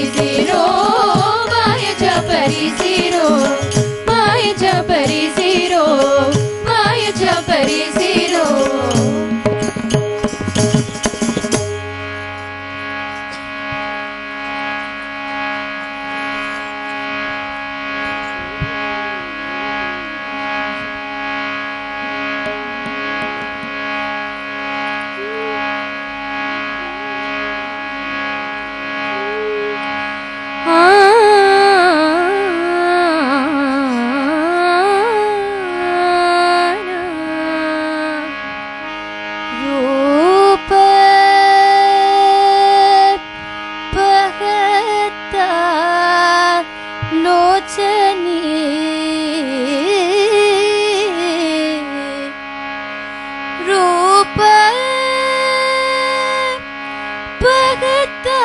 परिसिरो मायेच्या परिसिरो मायेच्या परिसिरो मायेच्या परिसिरो लोचनी रूप पहता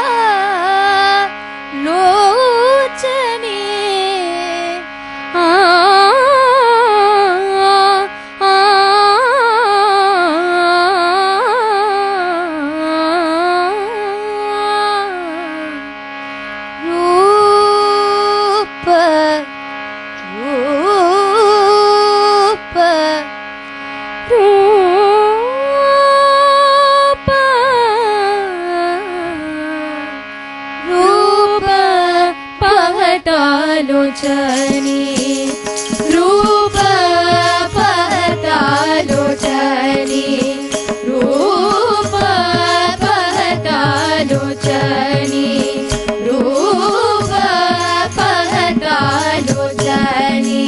लोचनी रूप पहता लोचनी रूप पहता लोचनी रूप पहता लोचनी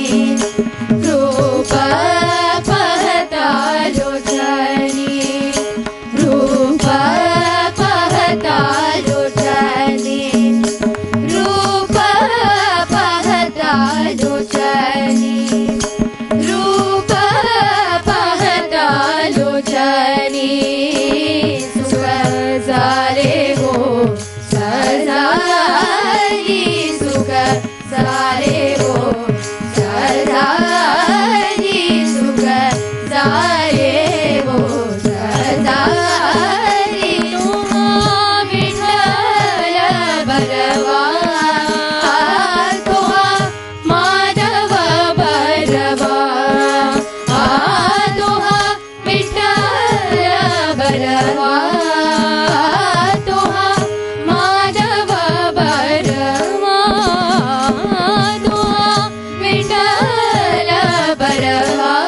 रूप पहता लोचनी रूप लोचनी रूप पहता लोचनी सुख सारे हो सदाई सुख सारे हो सदाई सुख सारे हो सदाई विठ्ठल बरवा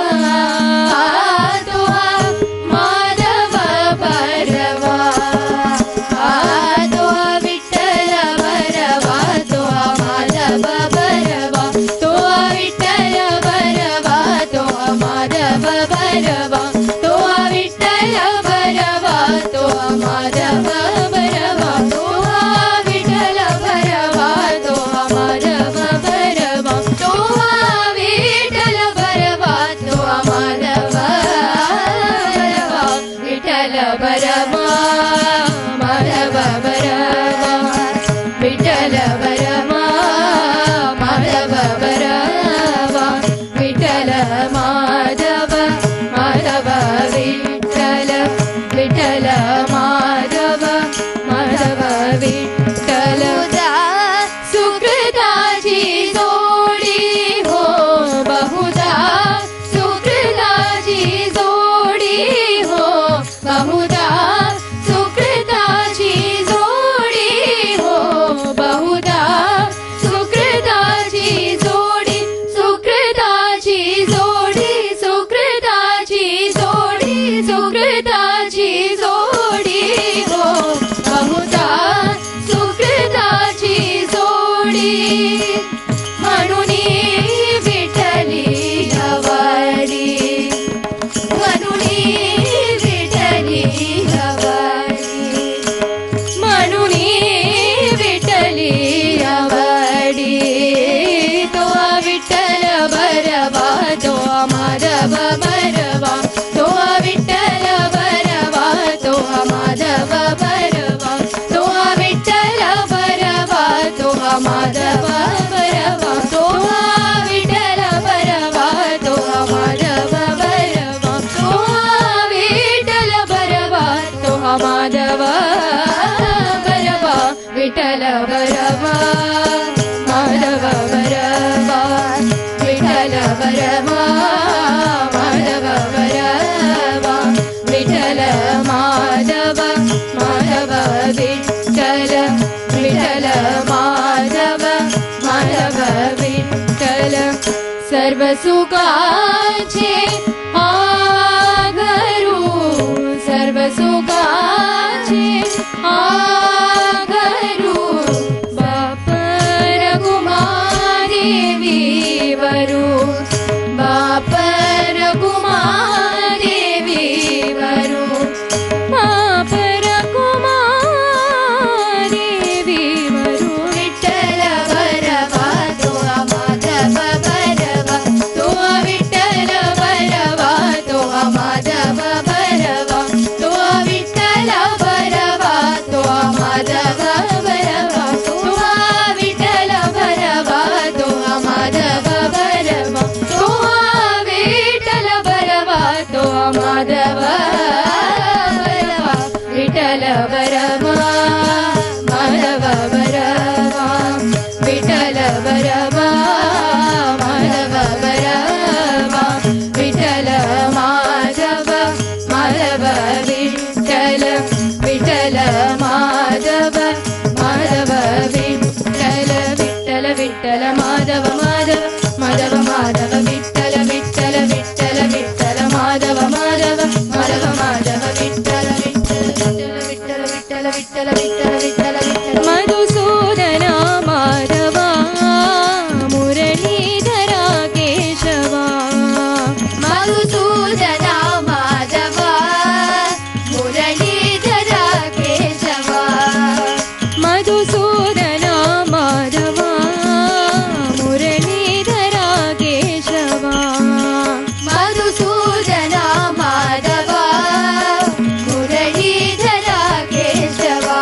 सर्वसुखाचे आगरू सर्वसुखाचे आगरू बाप रघुमादेवी वरू बाप रघुमादेवी वरू बाप रघुमादेवी वरू विठ्ठल भरवा तो माधव भरवा तो विठ्ठल भरवा तो माधव भरवा तो विठ्ठल भरवा तो माधव भरवा तो विठ्ठल भरवा तो माधव भरवा तो विठ्ठल भरवा तो माधव भरवा विठ्ठल भरवा माधव भरवा विठ्ठल भरवा माधव भरवा विठ्ठल माधव माधव विठ्ठल विठ्ठल माधव माधव विठ्ठल विठ्ठल विठ्ठल माधव माधव माधव माधव विठ्ठल विठ्ठल विठ्ठल विठ्ठल माधव माधव माधव माधव विठ्ठल विठ्ठल विठ्ठल विठ्ठल विठ्ठल विठ्ठल विठ्ठल विठ्ठल मधुसूदना माधवा मुरलीधरा केशवा मधुसूदना माधवा मुरलीधरा केशवा मधुसूदना माधवा मुरलीधरा केशवा मधुसूदना माधवा मुरलीधरा केशवा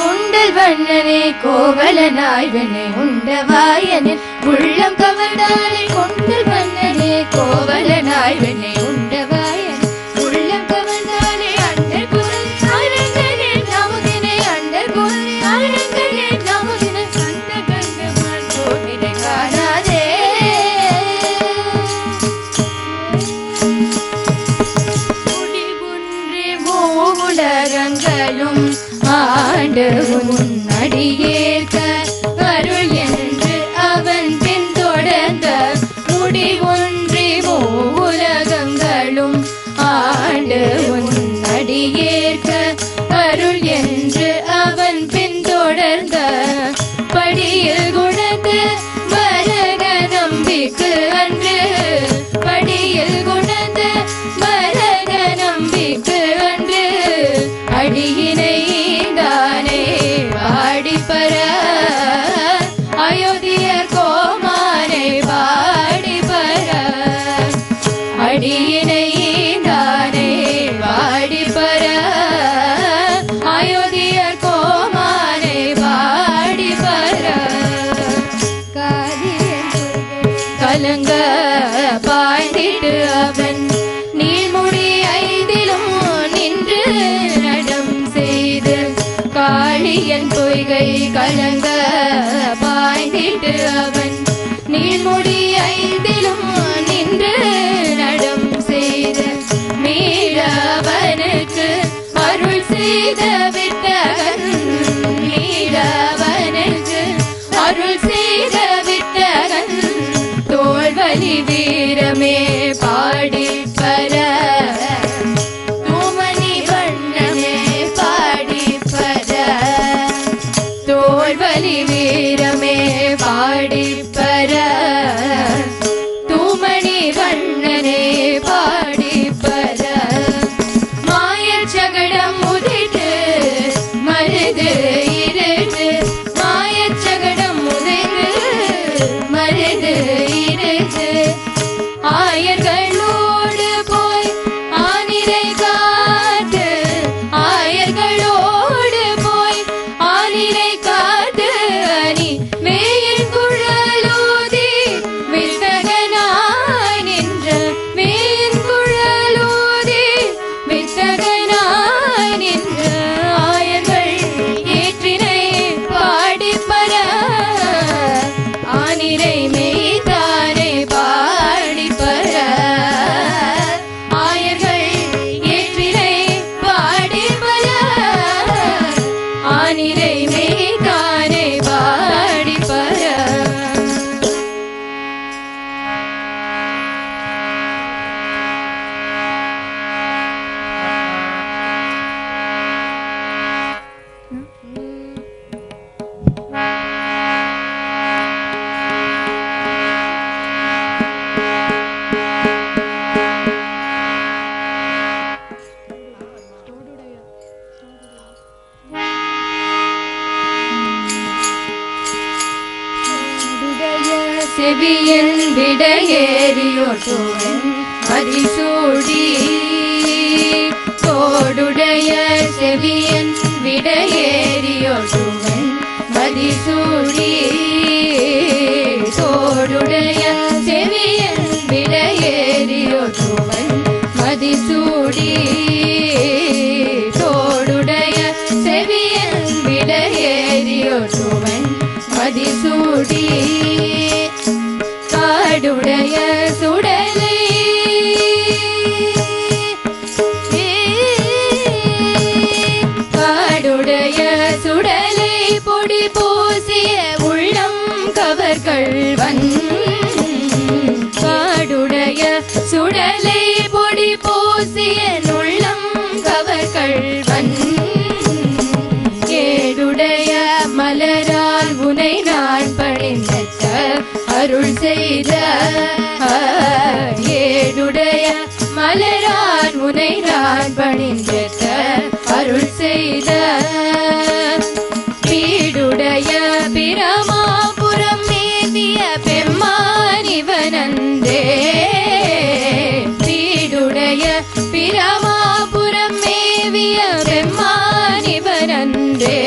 குண்டல் வண்ணனே கோவலனாய் வெண்ணை உண்டவாயனில் உள்ளம் கவர்ந்தானே குண்டல் வண்ணனே கோவலனாய் வெண்ணை உண்டவாயன் உள்ளம் கவர்ந்தானே அண்டர் குரல் அரங்கனே நமுதினை அண்டர் குரல் அரங்கனே நமுதினை கண்ட கண்டமான் கோவிலை காணாதே முடிவுன்றே மூவுலகங்களும் ஆண்டு உன் அடியேற்க அருள் என்று அவன் பின்தொடர்ந்த முடிவொன்றி மூவுலகங்களும் ஆண்டு உன் அடியேற்க அருள் என்று அவன் பின்தொடர்ந்த படியில் குணத்து மரக நம்பிக்கு அன்று படியில் குணத்து மரக நம்பிக்கு அன்று அடியினை பாடிப்பர அயோத்தியர் கோமானை பாடிப்பர அடியினை தானே பாடிப்பர அயோத்தியர் கோமானை பாடிப்பர கலங்க பாய்ந்திட்டு அவன் நீள்முடி ஐந்திலும் நின்று நடம் செய்து காளியன் பொய்கை கலங்க பாய்ந்திட்டு அவன் நீள்முடி ஐந்திலும் நின்று நடம் செய்து மீளவனுக்கு அருள் செய்த விட்டகன் மீளவனுக்கு அருள் செய்த விட்டகன் தோல்வலி வீரமே பாடிப்பர தோல்வலி வீரமே பாடிப்பர தூமணி வண்ணனே பாடிப்பர மாயச் சகடம் உதித்து மருது இருட்டு மாயச் சகடம் உதித்து மருது இருட்டு ஆயர்களோடு போய் ஆனிரை காத்து ஆயர்களோடு போய் ஆனிரை காத்து அணி மேயின் குழலூதி வித்தகனாய் நின்ற மேயின் குழலூதி வித்தகனாய் நின்ற ஆயர்கள் ஏற்றினை பாடிப்பர ஆனிரை மெய்தானே பாடிப்பர ஆயர்கள் ஏற்றினை பாடிப்பர ஆனிரை மெய்தானே பாடிப்பர செவியன் விடையேறியோட்டுவன் மதிசூடி தோடுடைய செவியன் விடையேறியோட்டுவன் மதிசூடி தோடுடைய செவியன் விடையேறியோட்டுவன் மதிசூடி தோடுடைய செவியன் விடையேறியோட்டுவன் மதிசூடி காடுடைய சுடலை காடுடைய சுடலை பொடி பூசிய உள்ளம் கவர்கள்வன் காடுடைய சுடலை பொடி பூசிய உள்ளம் கவர்கள்வன் ஏடுடைய மலரால் உனை நான் பணிந்த அருள் செய்த ஏடுடைய மலரான் உனை நான் பணிந்த அருள் செய்த பீடுடைய பிரமாபுரம் மேவிய பெம்மானிவனந்தே பீடுடைய பிரமாபுரம் மேவிய பெம்மானிவனந்தே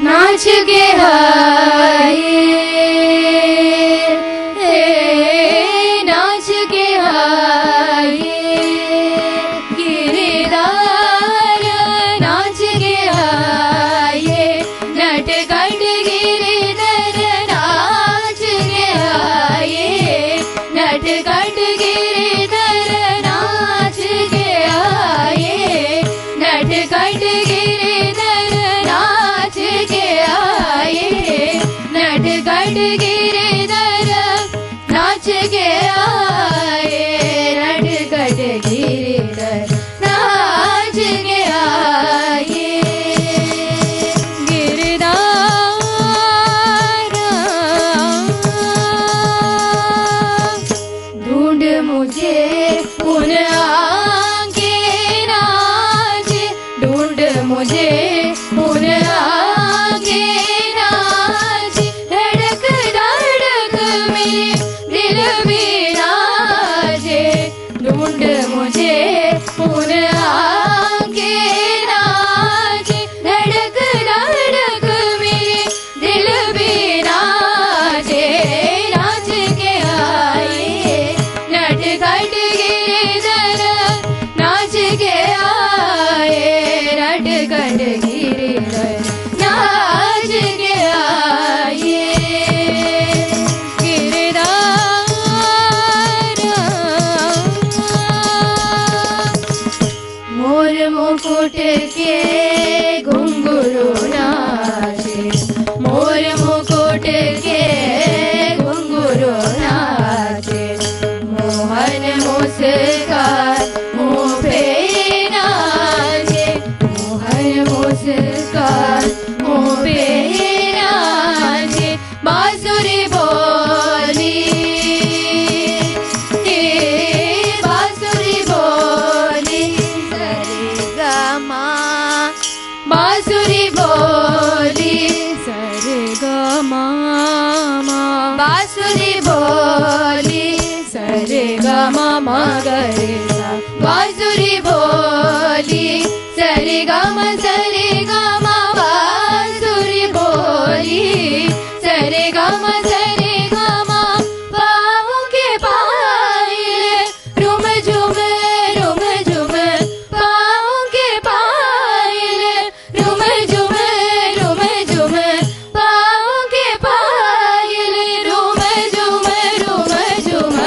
नाच के आए, नाच के आए गिरधार, नाच के आए नटखट गिरधर, नाच के आए नटखट गिरधर, नाच के आए नटखट गिरधर, नाच के आए नटखट गिरधर, नाच के आए नटखट गिरधर, नाच के आए गिरधार। ढूंढ मुझे उन आगे नाच, ढूंढ मुझे उन आगे नाच, धड़क धड़क मेरे दिल में नाचे, ढूंढ मुझे उन आगे नाच, धड़क धड़क मेरे दिल में नाचे, नाच के आए नटखट गिरधर, नाच के आए नटखट गिरधर, नाच के आए गिरधार। मोर मुकुट के घुंघरू नाचे, मोर मुकुट के घुंघरू नाचे, मोहन मुस्कान मुँह पे नाचे, मोहन मुस्कान मुँह पे नाचे, बांसुरी बोली, बांसुरी बोली सरेगमा, बांसुरी बोली सरेगमा, बांसुरी बोली सरेगमा मगरेसा, बांसुरी बोली सरेगमा सरेगमा, बांसुरी बोली सरेगमा सरेगमा, पाँव के पायल रुम झुम, रुम झुम पाँव के पायल रुम झुम, रुम झुम पाँव के पायल रुम झुम, रुम झुम,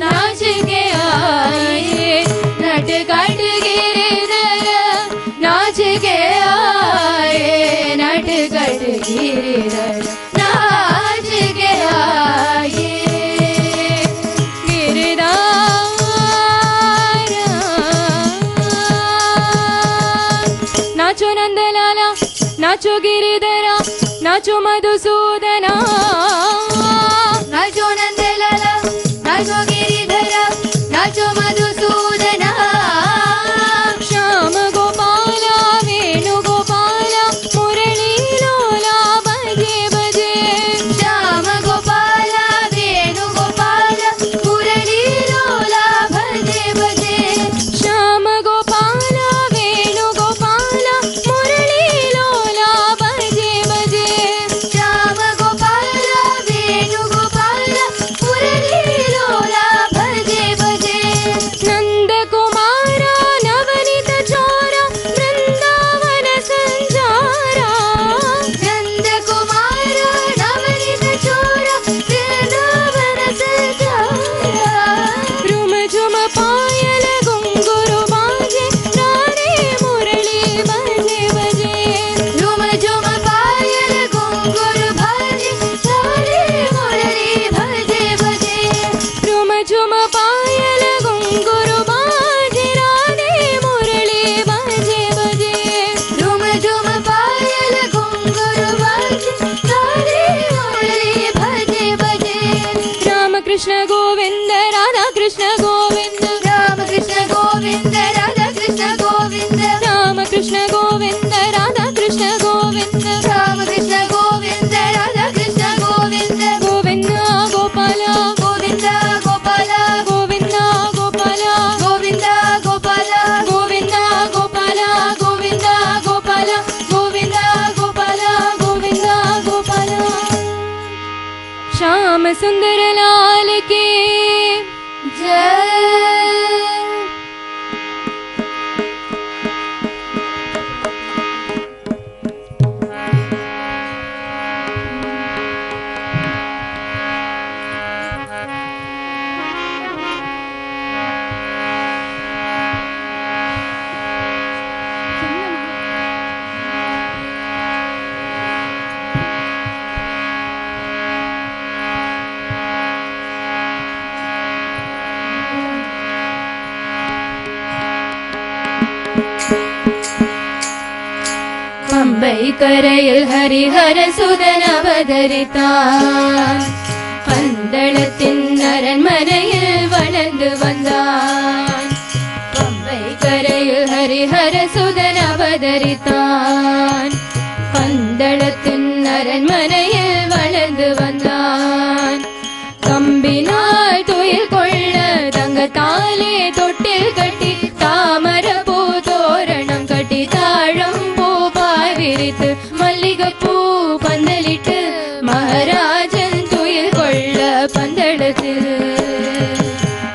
नाच के आए नटखट गिरधर, नाच के आए नटखट गिरधर, नाच के आए गिरधार। नाचो नंदलाला, नाचो गिरिधरा, नाचो मधुसूदना, नाचो नंदलाला, नाचो गिरिधरा, नाचो मधुसूदना, श्याम गोपाला वेणुगोपाला मुरली लोला बजे बजे, श्याम गोपाला वेणुगोपाला मुरली लोला बजे बजे, श्याम गोपाला वेणुगोपाला मुरली लोला बजे बजे, श्याम गोपाला वेणुगोपाला मुरली लोला बजे बजे, नंद कुमारा नवनीत चोरा वृंदावन संचारा, नंद कुमारा नवनीत चोरा वृंदावन संचारा, रुम झुम पायल घुंघरू बाजे, राधे मुरली बजे बजे, रुम झुम पायल घुंघरू बाजे, राधे मुरली बजे बजे, रुम झुम पायल घुंघरू बाजे, राधे मुरली बजे बजे, रुम झुम पायल घुंघरू बाजे, राधे मुरली बजे बजे, राम कृष्ण गोविंद राधा कृष्ण गोविंद, राम कृष्ण गोविंद राधा कृष्ण गोविंद, राम कृष्ण गोविंद राधा कृष्ण गोविंद, राम कृष्ण गोविंद राधा कृष्ण गोविंद, गोविंद गोपाल गोविंद गोपाल गोविंद गोपाल गोविंद गोपाल गोविंद गोपाल गोविंद गोपाल गोविंद गोपाल श्याम सुंदर लाल की जय। பம்பை கரையில் ஹரிஹர சுதன் அவதரித்தான், பந்தளத்தின் அரண்மனையில் வளர்ந்து வந்தான். பம்பை கரையில் ஹரிஹர சுதன் அவதரித்தான், பந்தளத்தின் அரண்மனையில் வளர்ந்து வந்தான். கம்பினால் துயில் கொள்ள தங்கத்தாலே தொட்டில் கட்டி, தாமர பூ தோரணம் கட்டி, தாழம் விரித்து மல்லிகைப்பூ பந்தலிட்டு, மகாராஜன் துயில் கொள்ள பந்தளத்தில்.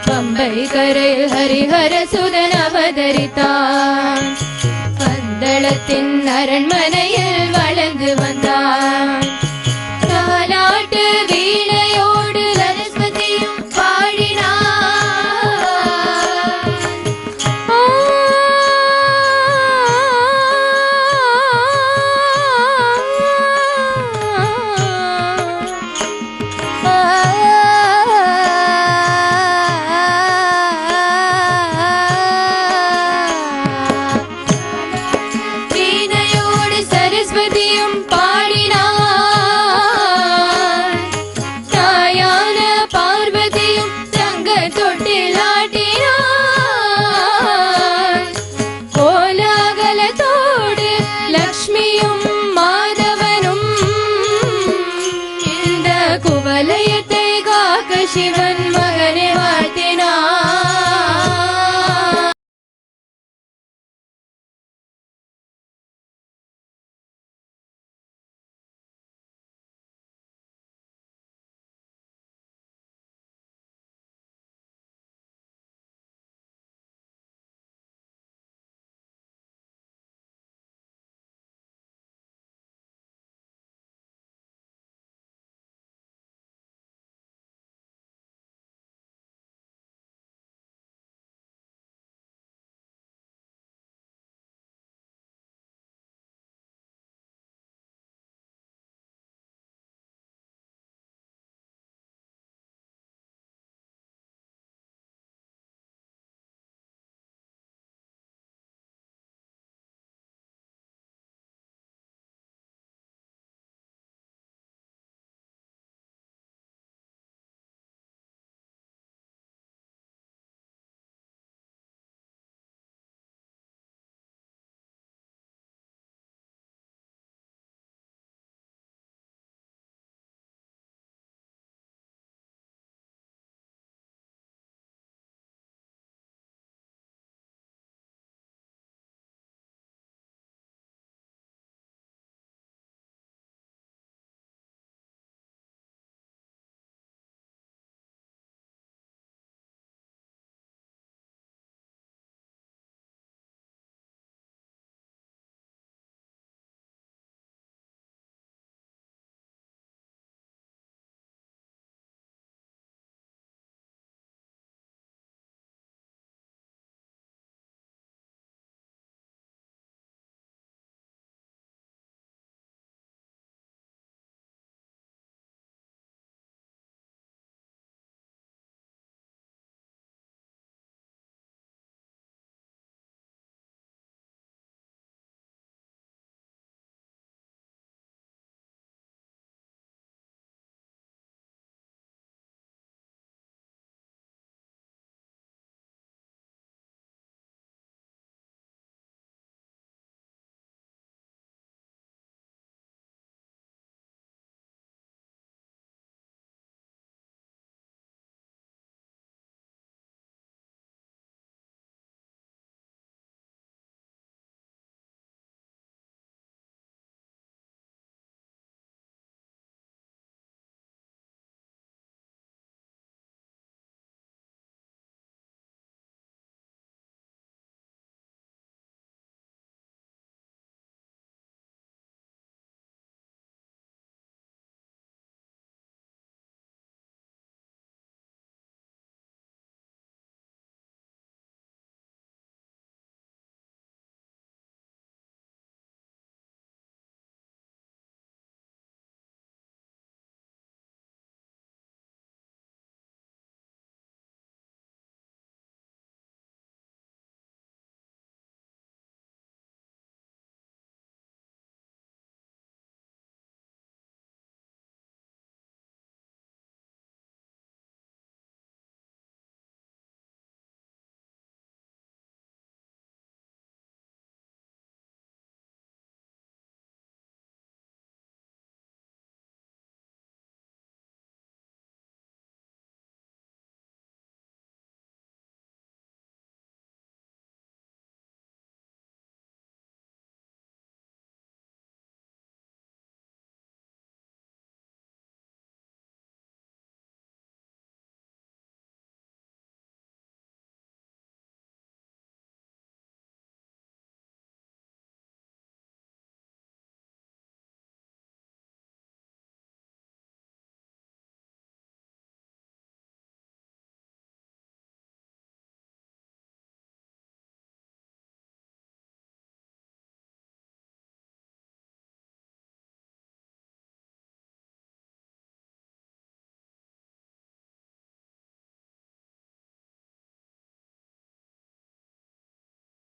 பம்பை கரையில் ஹரிஹர சுதன் அவதரித்தான், பந்தளத்தின் அரண்மனையில் வளர்ந்து வந்தான். தாலாட்டு வீணையோடு சரஸ்வதியும் பாடினான். குவலயத்தை காக்க சிவன்